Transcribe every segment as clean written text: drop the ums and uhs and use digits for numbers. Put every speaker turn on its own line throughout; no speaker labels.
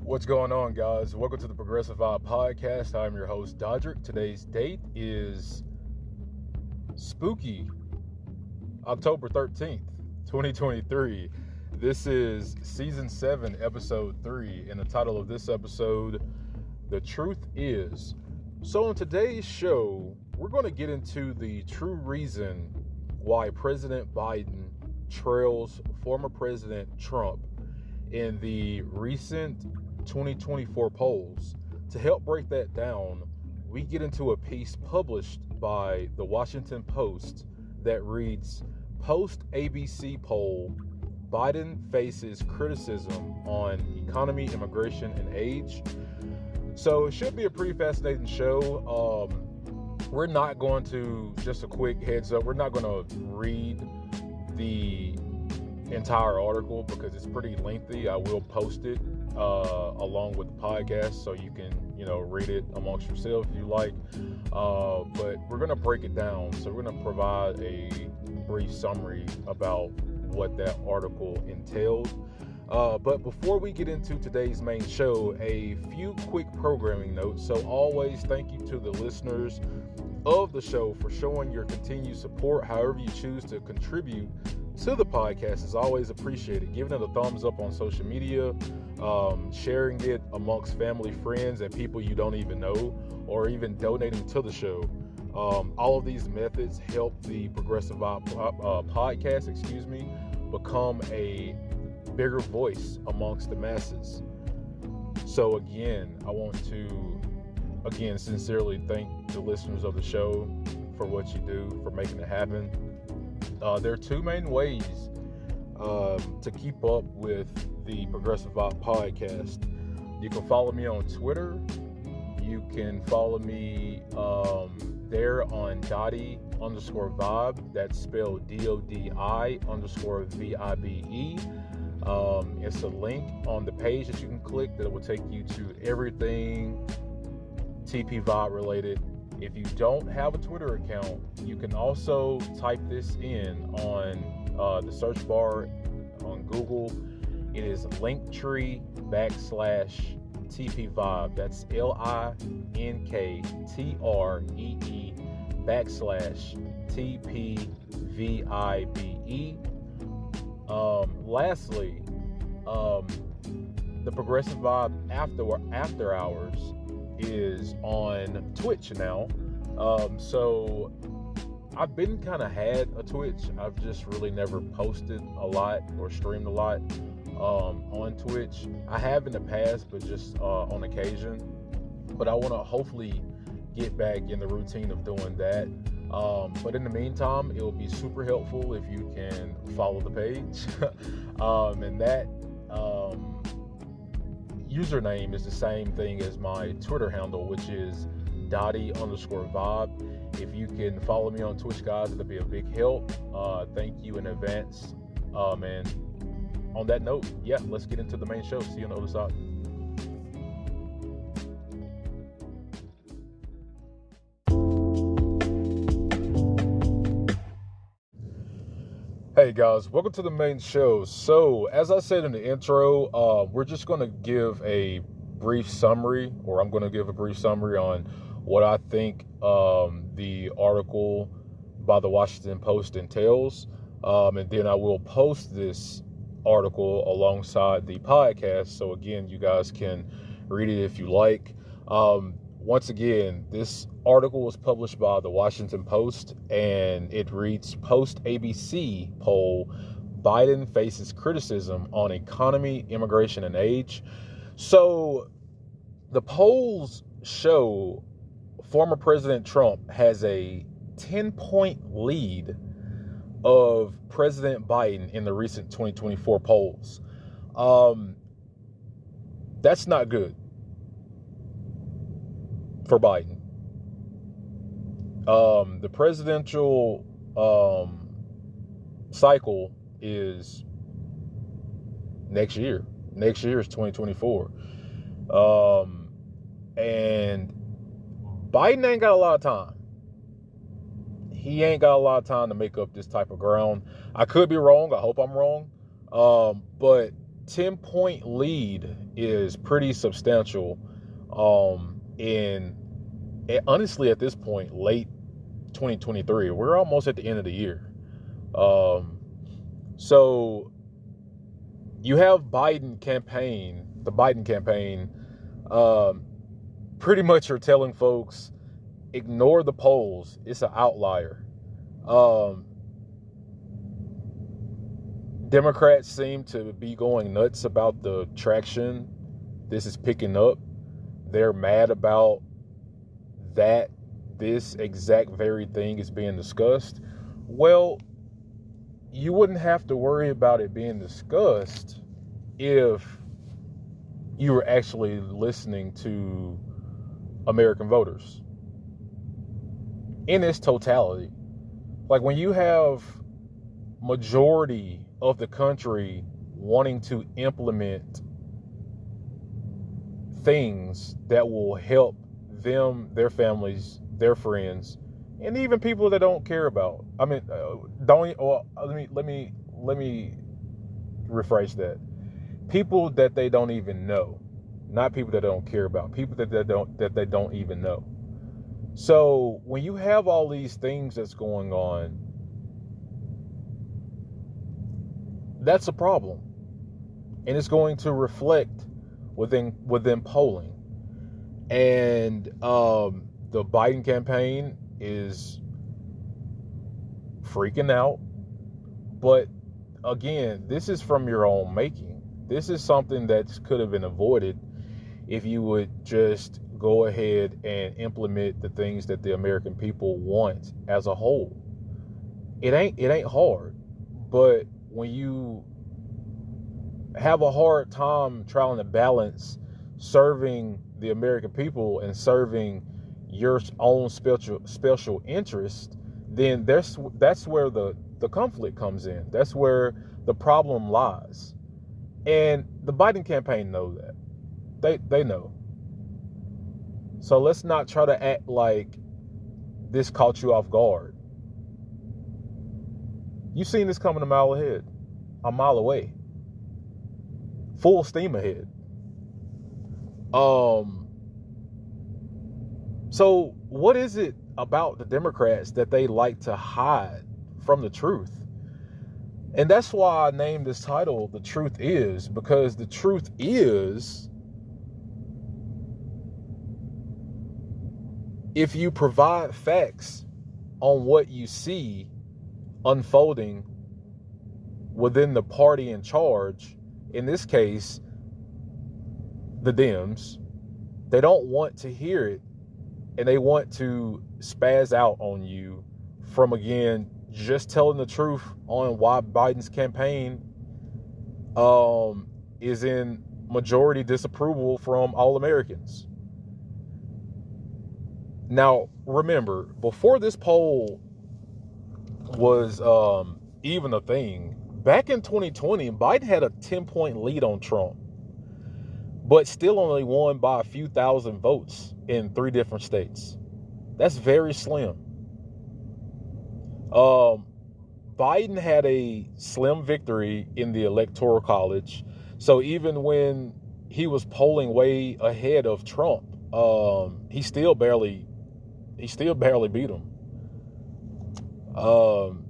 What's going on, guys? Welcome to the Progressive Vibe Podcast. I'm your host, Dodrick. Today's date is spooky October 13th, 2023. This is Season 7, Episode 3, and the title of this episode, The Truth Is. So in today's show, we're going to get into the true reason why President Biden trails former President Trump in the recent 2024 polls. To help break that down, we get into a piece published by the Washington Post that reads, Post-ABC poll, Biden faces criticism on economy, immigration, and age. So it should be a pretty fascinating show. We're not going to, just a quick heads up, we're not going to read the entire article because it's pretty lengthy. I will post it along with the podcast so you can, read it amongst yourself if you like. But we're going to break it down. So we're going to provide a brief summary about what that article entailed. But before we get into today's main show, a few quick programming notes. So always thank you to the listeners of the show for showing your continued support. However you choose to contribute to the podcast is always appreciated. Giving it a thumbs up on social media, sharing it amongst family, friends, and people you don't even know, or even donating to the show. All of these methods help the Progressive Vibe podcast, become a bigger voice amongst the masses. So again, I want to sincerely thank the listeners of the show for what you do, for making it happen. There are two main ways to keep up with the Progressive Vibe podcast. You can follow me on Twitter. You can follow me there on Dottie_Vibe. That's spelled DODI_VIBE. It's a link on the page that you can click that will take you to everything TP Vibe related. If you don't have a Twitter account, you can also type this in on the search bar on Google. It is Linktree/TP Vibe. That's LINKTREE/TPVIBE. Lastly, the Progressive Vibe After Hours is on Twitch now. So I've been kind of had a Twitch. I've just really never posted a lot or streamed a lot on Twitch. I have in the past, but just on occasion. But I want to hopefully get back in the routine of doing that. But in the meantime, it will be super helpful if you can follow the page. And that username is the same thing as my Twitter handle, which is Dottie_Vibe. If you can follow me on Twitch, guys, it'll be a big help. Thank you in advance. And on that note, let's get into the main show. See you on the other side. Hey guys, welcome to the main show. So, as I said in the intro, we're just going to give a brief summary, or I'm going to give a brief summary on what I think the article by the Washington Post entails. And then I will post this article alongside the podcast. So again, you guys can read it if you like. Once again, this article was published by the Washington Post, and it reads, Post-ABC poll, Biden faces criticism on economy, immigration, and age. So the polls show former President Trump has a 10-point lead of President Biden in the recent 2024 polls. That's not good for Biden. The presidential cycle is next year. Next year is 2024. And Biden ain't got a lot of time. He ain't got a lot of time to make up this type of ground. I could be wrong. I hope I'm wrong. But 10-point lead is pretty substantial. And honestly, at this point, late 2023, we're almost at the end of the year. So you have the Biden campaign, pretty much are telling folks, ignore the polls. It's an outlier. Democrats seem to be going nuts about the traction this is picking up. They're mad about that this exact very thing is being discussed. Well, you wouldn't have to worry about it being discussed if you were actually listening to American voters in its totality. Like, when you have majority of the country wanting to implement things that will help them, their families, their friends, and even people that don't care about. I mean, let me rephrase that. People that they don't even know, not people that they don't care about. People that they don't even know. So when you have all these things that's going on, that's a problem, and it's going to reflect within polling. And the Biden campaign is freaking out, but again, this is from your own making. This is something that could have been avoided if you would just go ahead and implement the things that the American people want as a whole. It ain't hard, but when you have a hard time trying to balance serving the American people and serving your own special interest, then that's where the conflict comes in. That's where the problem lies. And the Biden campaign know that. They know. So let's not try to act like this caught you off guard. You've seen this coming a mile away. Full steam ahead. So what is it about the Democrats that they like to hide from the truth? And that's why I named this title The Truth Is, because the truth is, if you provide facts on what you see unfolding within the party in charge, in this case, the Dems, they don't want to hear it, and they want to spaz out on you from, again, just telling the truth on why Biden's campaign is in majority disapproval from all Americans. Now, remember, before this poll was even a thing, back in 2020, Biden had a 10-point lead on Trump, but still only won by a few thousand votes in 3 different states. That's very slim. Biden had a slim victory in the Electoral College. So even when he was polling way ahead of Trump, he still barely beat him.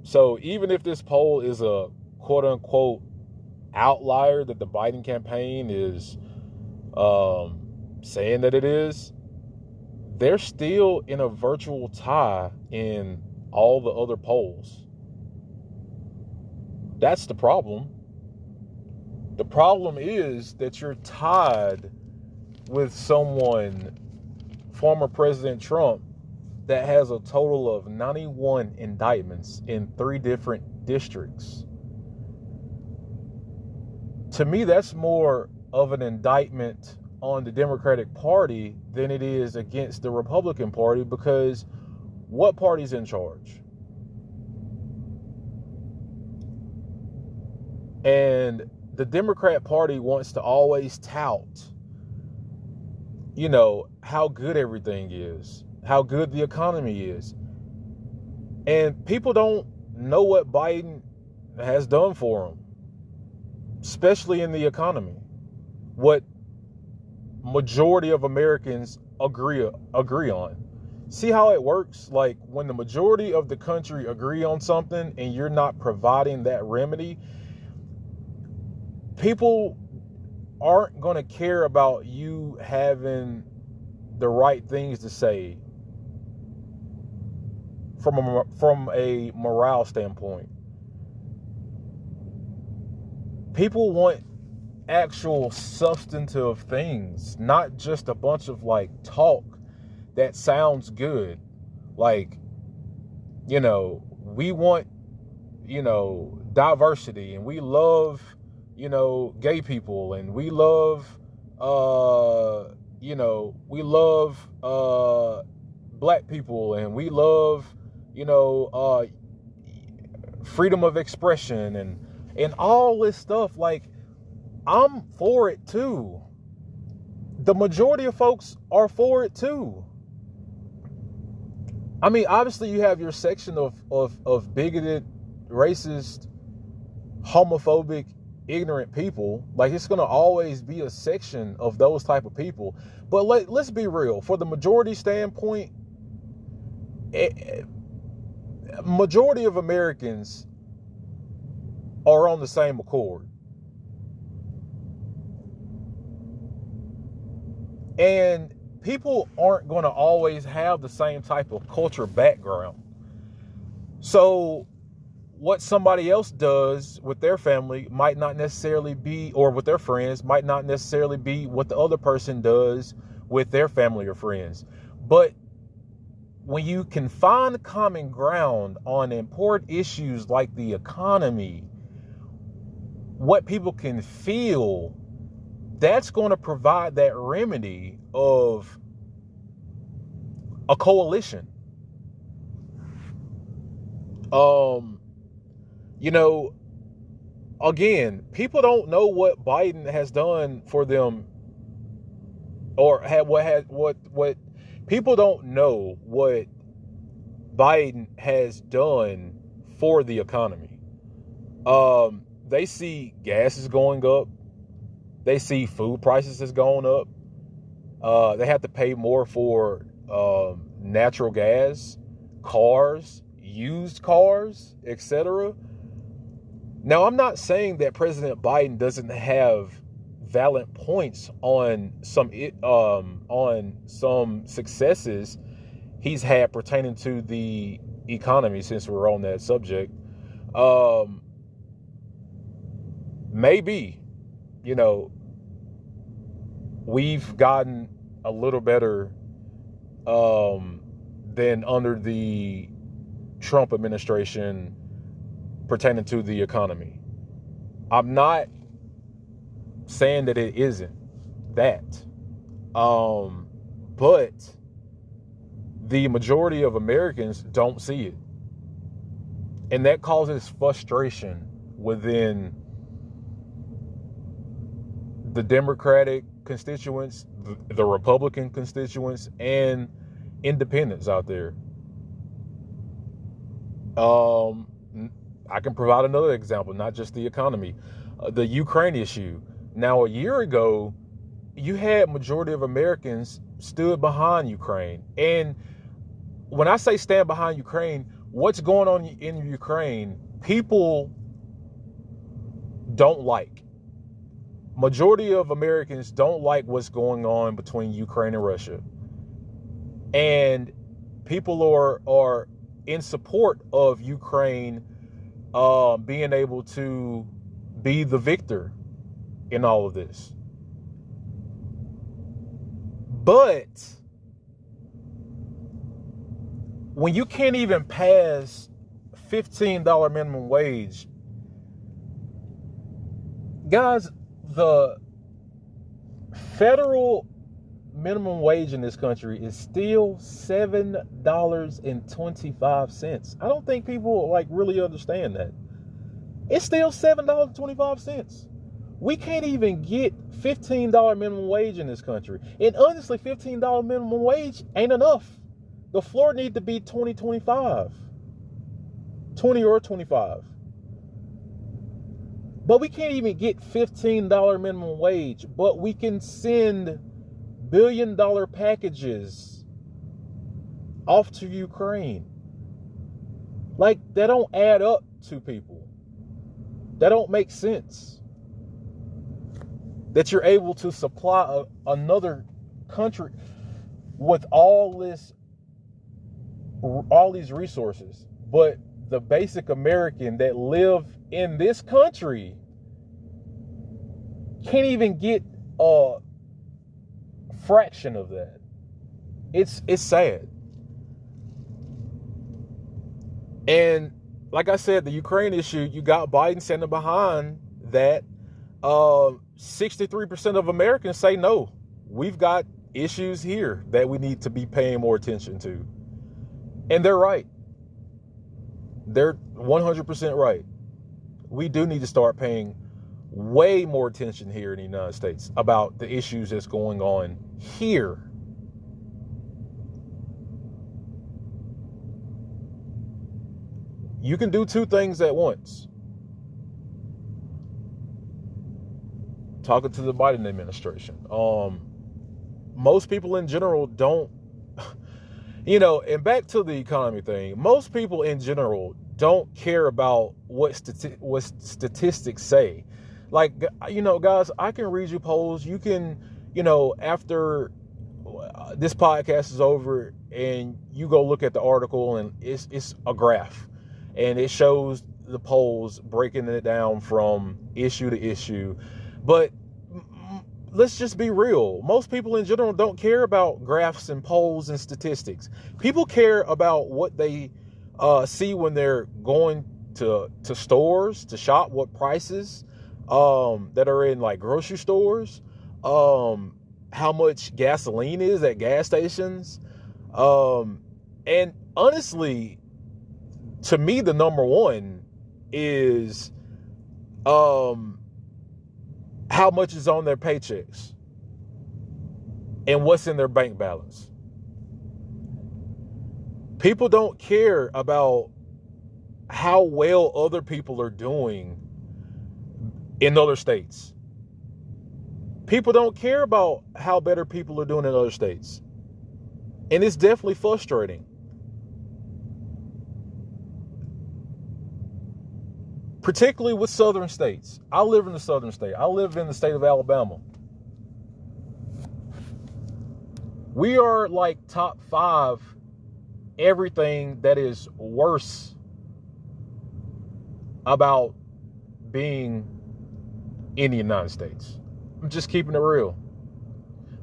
So even if this poll is a quote unquote outlier that the Biden campaign is saying that it is, they're still in a virtual tie in all the other polls. That's the problem. The problem is that you're tied with someone, former President Trump, that has a total of 91 indictments in 3 different districts. To me, that's more of an indictment on the Democratic Party than it is against the Republican Party, because what party's in charge? And the Democrat Party wants to always tout, how good everything is, how good the economy is. And people don't know what Biden has done for them. especially in the economy. What majority of Americans agree on. See how it works? Like when the majority of the country agree on something and you're not providing that remedy, people aren't going to care about you having the right things to say from a morale standpoint. People want actual substantive things, not just a bunch of like talk that sounds good. Like, we want, diversity, and we love, gay people, and we love, black people, and we love, freedom of expression and all this stuff. Like, I'm for it too. The majority of folks are for it too. I mean, obviously you have your section of bigoted, racist, homophobic, ignorant people. Like, it's going to always be a section of those type of people. But let's be real. For the majority standpoint, majority of Americans are on the same accord. And people aren't going to always have the same type of culture background. So what somebody else does with their family might not necessarily be, or with their friends, might not necessarily be what the other person does with their family or friends. But when you can find common ground on important issues like the economy, what people can feel, that's going to provide that remedy of a coalition. Again, people don't know what Biden has done for them, or what people don't know what Biden has done for the economy. They see gas is going up. They see food prices has gone up. They have to pay more for natural gas, cars, used cars, etc. Now, I'm not saying that President Biden doesn't have valid points on some successes he's had pertaining to the economy, since we're on that subject. Maybe, we've gotten a little better than under the Trump administration pertaining to the economy. I'm not saying that it isn't that. But the majority of Americans don't see it. And that causes frustration within the Democratic constituents, the Republican constituents, and independents out there. I can provide another example, not just the economy, the Ukraine issue. Now, a year ago, you had majority of Americans stood behind Ukraine. And when I say stand behind Ukraine, what's going on in Ukraine, people don't like. Majority of Americans don't like what's going on between Ukraine and Russia. And people are in support of Ukraine being able to be the victor in all of this. But when you can't even pass $15 minimum wage, guys, the federal minimum wage in this country is still $7.25. I don't think people really understand that. It's still $7.25. We can't even get $15 minimum wage in this country. And honestly, $15 minimum wage ain't enough. The floor needs to be 25. 20 or 25. But we can't even get $15 minimum wage, but we can send billion-dollar packages off to Ukraine. Like, that don't add up to people. That don't make sense. That you're able to supply another country with all these resources, but the basic American that live in this country can't even get a fraction of that. It's sad. And like I said, the Ukraine issue, you got Biden standing behind that. 63% of Americans say no. We've got issues here that we need to be paying more attention to. And they're right. They're 100% right. We do need to start paying way more attention here in the United States about the issues that's going on here. You can do two things at once. Talking to the Biden administration. Most people in general don't, and back to the economy thing, most people in general don't care about what statistics say. Like, guys, I can read you polls. You can, after this podcast is over and you go look at the article, and it's a graph. And it shows the polls breaking it down from issue to issue. But let's just be real. Most people in general don't care about graphs and polls and statistics. People care about what they see when they're going to stores to shop, what prices that are in like grocery stores, how much gasoline is at gas stations. And honestly, to me, the number one is how much is on their paychecks and what's in their bank balance. People don't care about how well other people are doing in other states. People don't care about how better people are doing in other states. And it's definitely frustrating. Particularly with southern states. I live in the southern state. I live in the state of Alabama. We are like top 5 everything that is worse about being in the United States. I'm just keeping it real.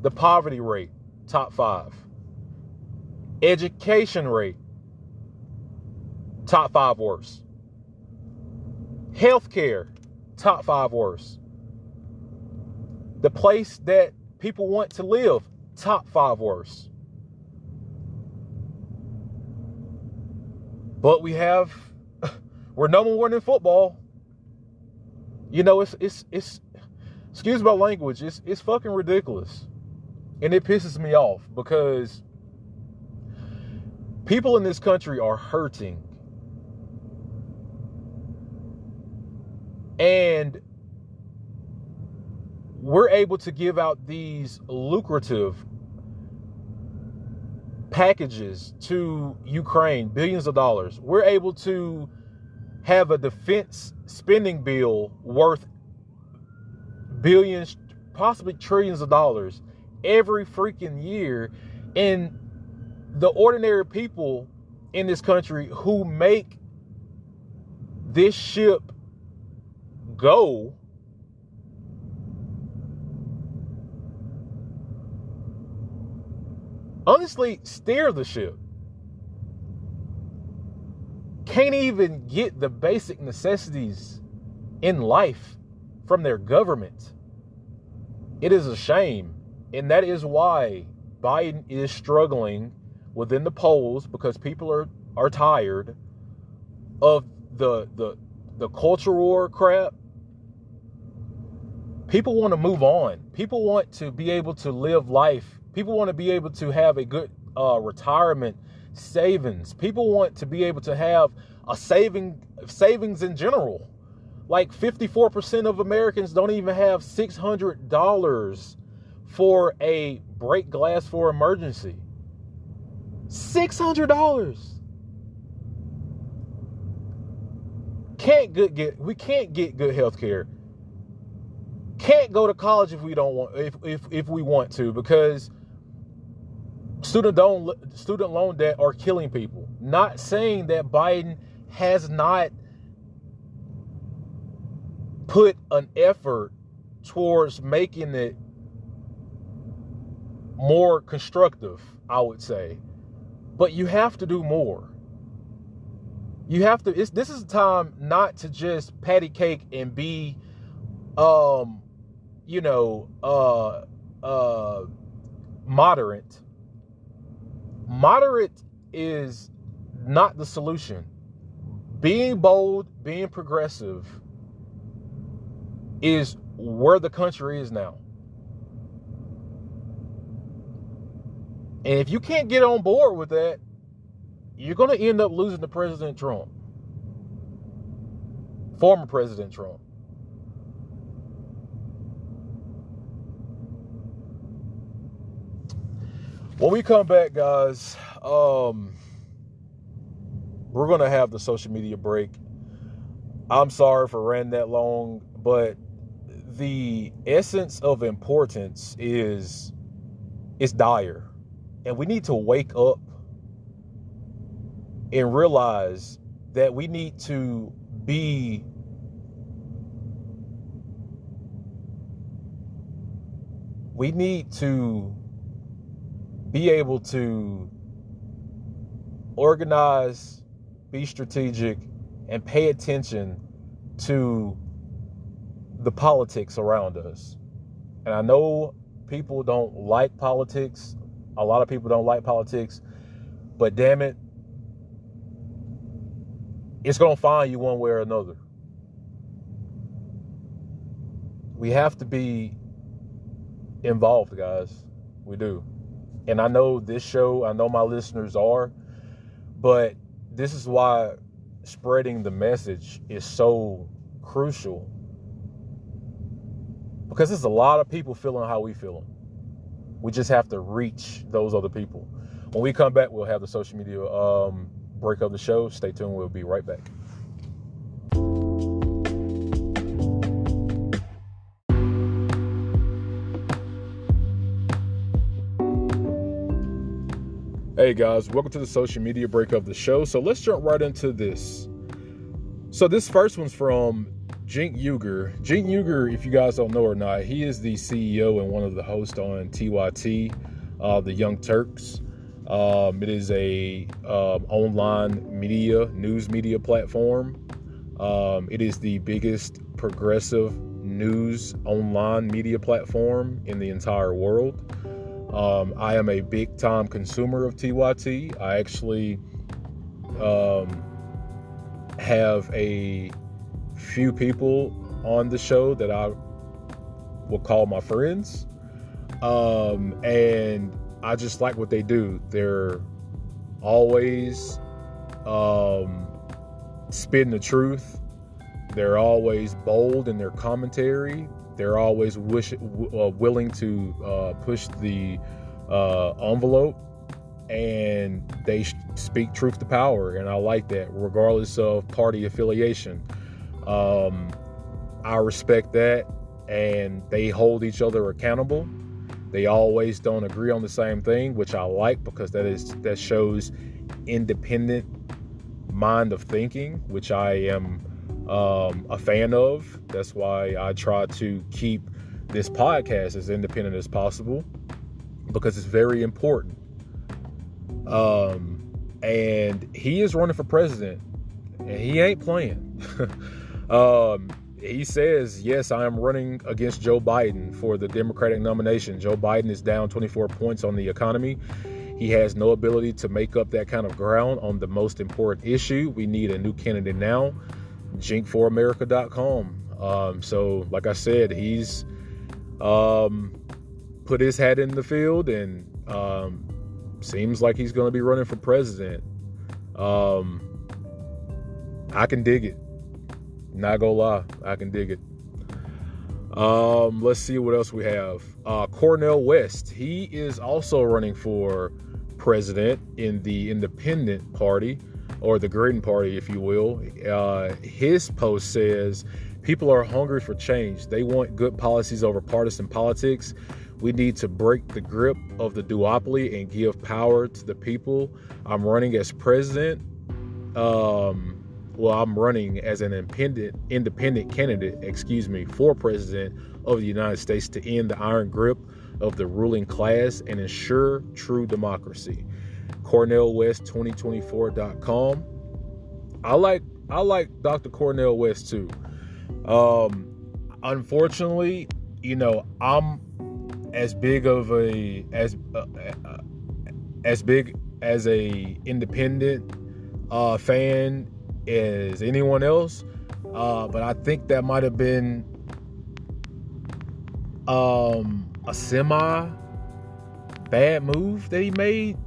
The poverty rate, top 5. Education rate, top 5 worst. Healthcare, top 5 worst. The place that people want to live, top 5 worst. But we're number 1 in football. It's excuse my language, it's fucking ridiculous. And it pisses me off because people in this country are hurting. And we're able to give out these lucrative packages to Ukraine, billions of dollars. We're able to have a defense spending bill worth billions, possibly trillions of dollars every freaking year. And the ordinary people in this country who make this ship go honestly steer the ship can't even get the basic necessities in life from their government. It is a shame. And that is why Biden is struggling within the polls, because people are tired of the culture war crap. People want to move on. People want to be able to live life. People want to be able to have a good retirement savings. People want to be able to have a savings in general. Like 54% of Americans don't even have $600 for a break glass for emergency. $600. We can't get good health care. Can't go to college if we don't want, if we want to, because student loan debt are killing people. Not saying that Biden has not put an effort towards making it more constructive, I would say. But you have to do more. You have to, this is a time not to just patty cake and be, moderate. Moderate is not the solution. Being bold, being progressive is where the country is now. And if you can't get on board with that, you're going to end up losing to President Trump. Former President Trump. When we come back, guys, we're going to have the social media break. I'm sorry for running that long, but the essence of importance is dire. And we need to wake up and realize that we need to be able to organize, be strategic, and pay attention to the politics around us. And I know people don't like politics. A lot of people don't like politics, but damn it, it's going to find you one way or another. We have to be involved, guys. We do. And I know this show, I know my listeners are, but this is why spreading the message is so crucial. Because there's a lot of people feeling how we feeling. We just have to reach those other people. When we come back, we'll have the social media break of the show. Stay tuned. We'll be right back. Hey guys, welcome to the social media break of the show. So let's jump right into this. So this first one's from Cenk Uygur. Cenk Uygur, if you guys don't know or not, he is the CEO and one of the hosts on TYT, the Young Turks. It is a online news media platform. It is the biggest progressive news online media platform in the entire world. I am a big time consumer of TYT. I actually have a few people on the show that I will call my friends. And I just like what they do. They're always spitting the truth. They're always bold in their commentary. They're always willing to push the envelope, and they speak truth to power. And I like that, regardless of party affiliation. I respect that, and they hold each other accountable. They always don't agree on the same thing, which I like, because that shows independent mind of thinking, which I am a fan of. That's why I try to keep this podcast as independent as possible, because it's very important. And he is running for president, and he ain't playing. He says, yes, I am running against Joe Biden for the Democratic nomination. Joe Biden is down 24 points on the economy. He has no ability to make up that kind of ground on the most important issue. We need a new candidate now. JinkForAmerica.com. So, like I said, he's put his hat in the field, and seems like he's going to be running for president. I can dig it. Not gonna lie, I can dig it. Let's see what else we have. Cornel West. He is also running for president in the Independent Party, or the Green Party, if you will. His post says, people are hungry for change. They want good policies over partisan politics. We need to break the grip of the duopoly and give power to the people. I'm running as president. I'm running as an independent candidate, for president of the United States to end the iron grip of the ruling class and ensure true democracy. CornelWest2024.com. I like Dr. Cornel West too. Unfortunately, I'm as big as a independent fan as anyone else, but I think that might have been a semi bad move that he made,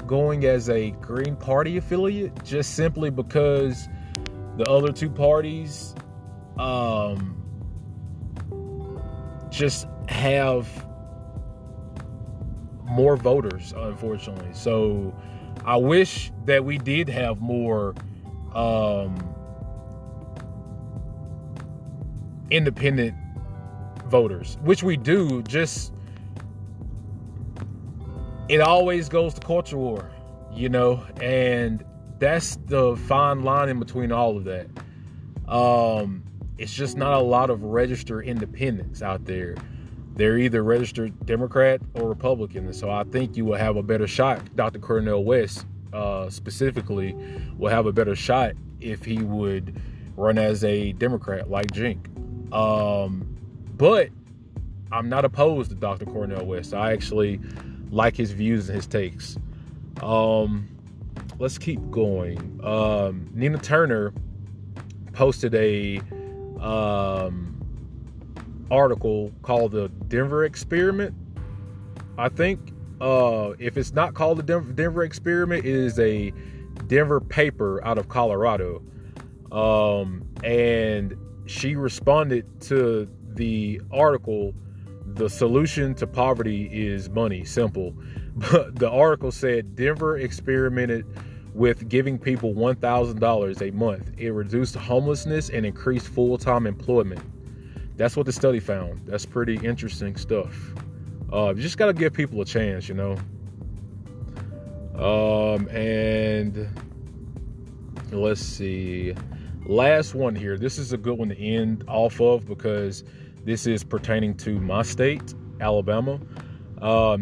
going as a Green Party affiliate, just simply because the other two parties just have more voters, unfortunately. So I wish that we did have more independent voters, which we do. Just, it always goes to culture war, and that's the fine line in between all of that. It's just not a lot of registered independents out there. They're either registered Democrat or Republican. And so I think you will have a better shot. Dr. Cornel West specifically will have a better shot if he would run as a Democrat like Jink. But I'm not opposed to Dr. Cornel West. I actually like his views and his takes. Let's keep going. Nina Turner posted a article called the Denver Experiment. I think if it's not called the Denver Experiment, it is a Denver paper out of Colorado. And she responded to the article, the solution to poverty is money, simple. But the article said Denver experimented with giving people $1,000 a month. It reduced homelessness and increased full-time employment. That's what the study found. That's pretty interesting stuff. You just got to give people a chance, and let's see. Last one here. This is a good one to end off of because this is pertaining to my state, Alabama.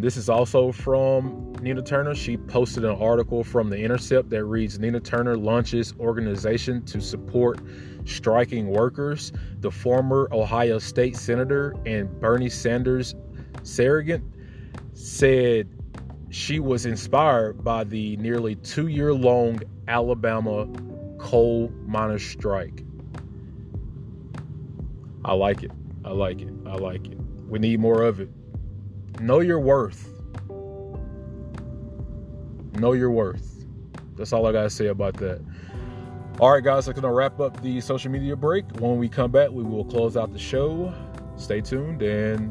This is also from Nina Turner. She posted an article from The Intercept that reads, Nina Turner launches organization to support striking workers. The former Ohio State Senator and Bernie Sanders surrogate said she was inspired by the nearly 2-year-long Alabama coal miners strike. I like it. We need more of it. Know your worth. Know your worth. That's all I gotta say about that. All right, guys, I'm gonna wrap up the social media break. When we come back, we will close out the show. Stay tuned, and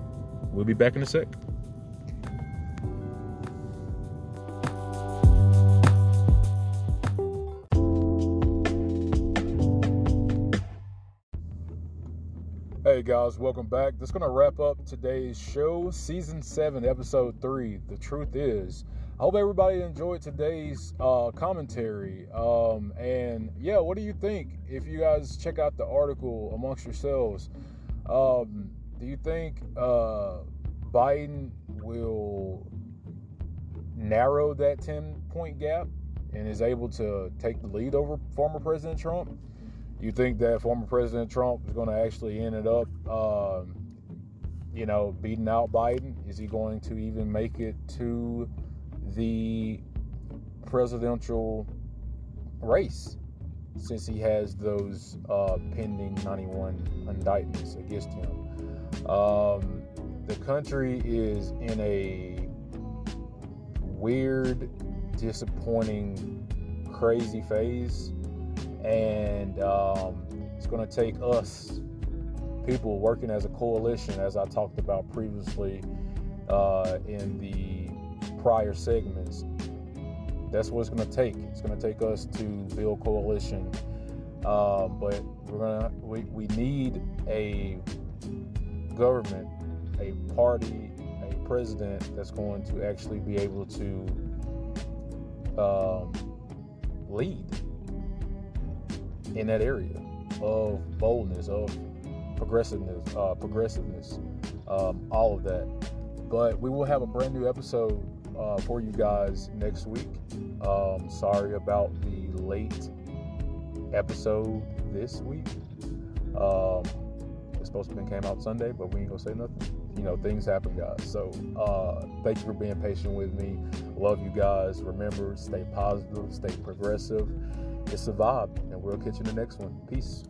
we'll be back in a sec. Hey guys, welcome back. That's going to wrap up today's show, Season 7, Episode 3, The Truth Is. I hope everybody enjoyed today's commentary. And yeah, what do you think? If you guys check out the article amongst yourselves, do you think Biden will narrow that 10-point gap and is able to take the lead over former President Trump? You think that former President Trump is going to actually end it up, beating out Biden? Is he going to even make it to the presidential race, since he has those pending 91 indictments against him? The country is in a weird, disappointing, crazy phase. And it's going to take us, people working as a coalition, as I talked about previously in the prior segments. That's what it's going to take. It's going to take us to build coalition. But we need a government, a party, a president that's going to actually be able to lead in that area of boldness, of progressiveness, all of that. But we will have a brand new episode for you guys next week. Sorry about the late episode this week. It's supposed to have came out Sunday, but we ain't gonna say nothing. You know, things happen, guys. So thank you for being patient with me. Love you guys. Remember, stay positive, stay progressive. It's a vibe, and we'll catch you in the next one. Peace.